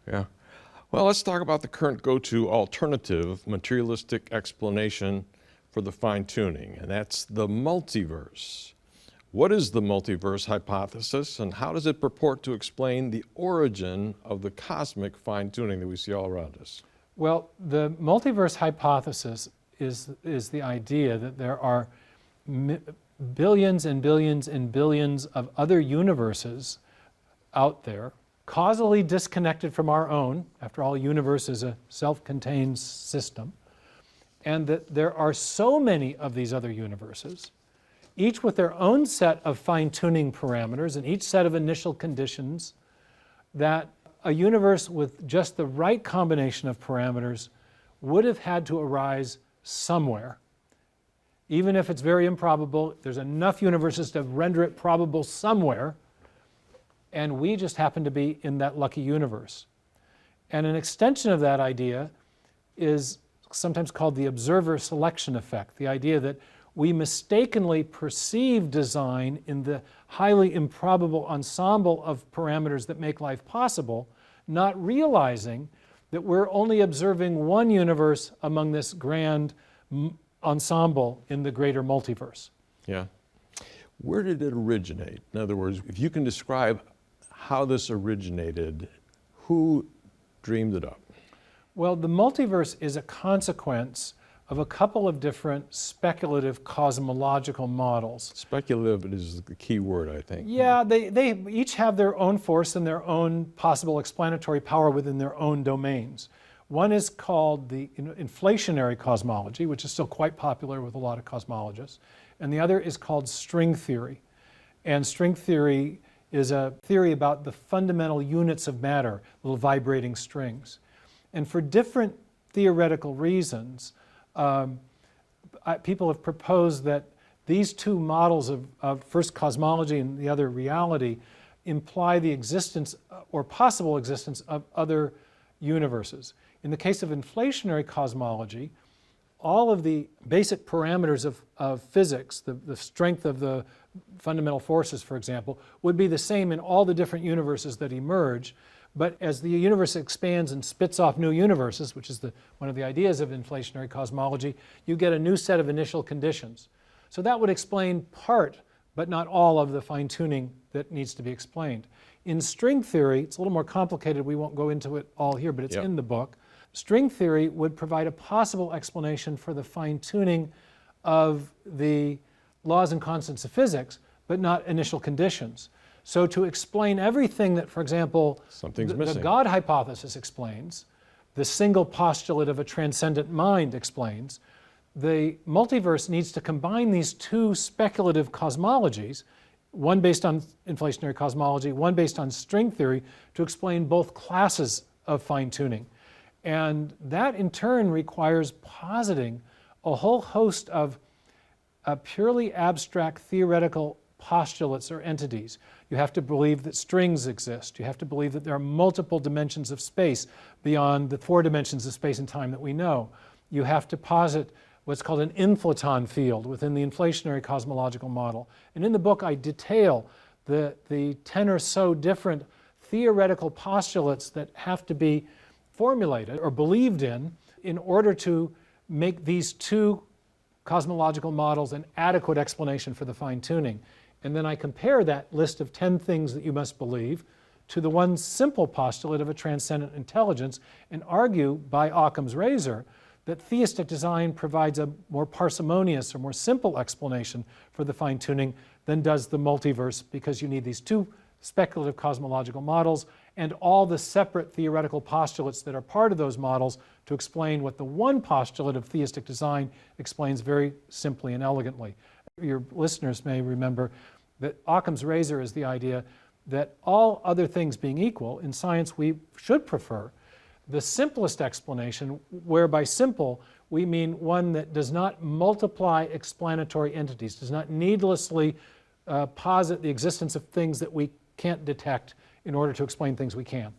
Yeah. Well, let's talk about the current go-to alternative materialistic explanation for the fine-tuning, and that's the multiverse. What is the multiverse hypothesis, and how does it purport to explain the origin of the cosmic fine-tuning that we see all around us? Well, the multiverse hypothesis is the idea that there are billions and billions and billions of other universes out there, causally disconnected from our own. After all, a universe is a self-contained system. And that there are so many of these other universes, each with their own set of fine-tuning parameters and each set of initial conditions, that a universe with just the right combination of parameters would have had to arise somewhere. Even if it's very improbable, there's enough universes to render it probable somewhere, and we just happen to be in that lucky universe. And an extension of that idea is sometimes called the observer selection effect, the idea that we mistakenly perceive design in the highly improbable ensemble of parameters that make life possible, not realizing that we're only observing one universe among this grand ensemble in the greater multiverse. Yeah. Where did it originate? In other words, if you can describe how this originated, who dreamed it up? Well, the multiverse is a consequence of a couple of different speculative cosmological models. Speculative is the key word, I think. Yeah, they each have their own force and their own possible explanatory power within their own domains. One is called the inflationary cosmology, which is still quite popular with a lot of cosmologists, and the other is called string theory. And string theory is a theory about the fundamental units of matter, little vibrating strings. And for different theoretical reasons, people have proposed that these two models of first cosmology and the other reality imply the existence or possible existence of other universes. In the case of inflationary cosmology, all of the basic parameters of physics, the strength of the fundamental forces, for example, would be the same in all the different universes that emerge. But as the universe expands and spits off new universes, which is one of the ideas of inflationary cosmology, you get a new set of initial conditions. So that would explain part, but not all, of the fine-tuning that needs to be explained. In string theory, it's a little more complicated. We won't go into it all here, but it's in the book. String theory would provide a possible explanation for the fine-tuning of the laws and constants of physics, but not initial conditions. So to explain everything that, for example, the God hypothesis explains, the single postulate of a transcendent mind explains, the multiverse needs to combine these two speculative cosmologies, one based on inflationary cosmology, one based on string theory, to explain both classes of fine-tuning. And that in turn requires positing a whole host of purely abstract theoretical postulates or entities. You have to believe that strings exist. You have to believe that there are multiple dimensions of space beyond the 4 dimensions of space and time that we know. You have to posit what's called an inflaton field within the inflationary cosmological model. And in the book I detail the 10 or so different theoretical postulates that have to be formulated or believed in order to make these two cosmological models an adequate explanation for the fine-tuning. And then I compare that list of 10 things that you must believe to the one simple postulate of a transcendent intelligence and argue by Occam's razor that theistic design provides a more parsimonious or more simple explanation for the fine-tuning than does the multiverse, because you need these two speculative cosmological models and all the separate theoretical postulates that are part of those models to explain what the one postulate of theistic design explains very simply and elegantly. Your listeners may remember that Occam's razor is the idea that all other things being equal, in science we should prefer the simplest explanation, where by simple we mean one that does not multiply explanatory entities, does not needlessly posit the existence of things that we can't detect in order to explain things we can.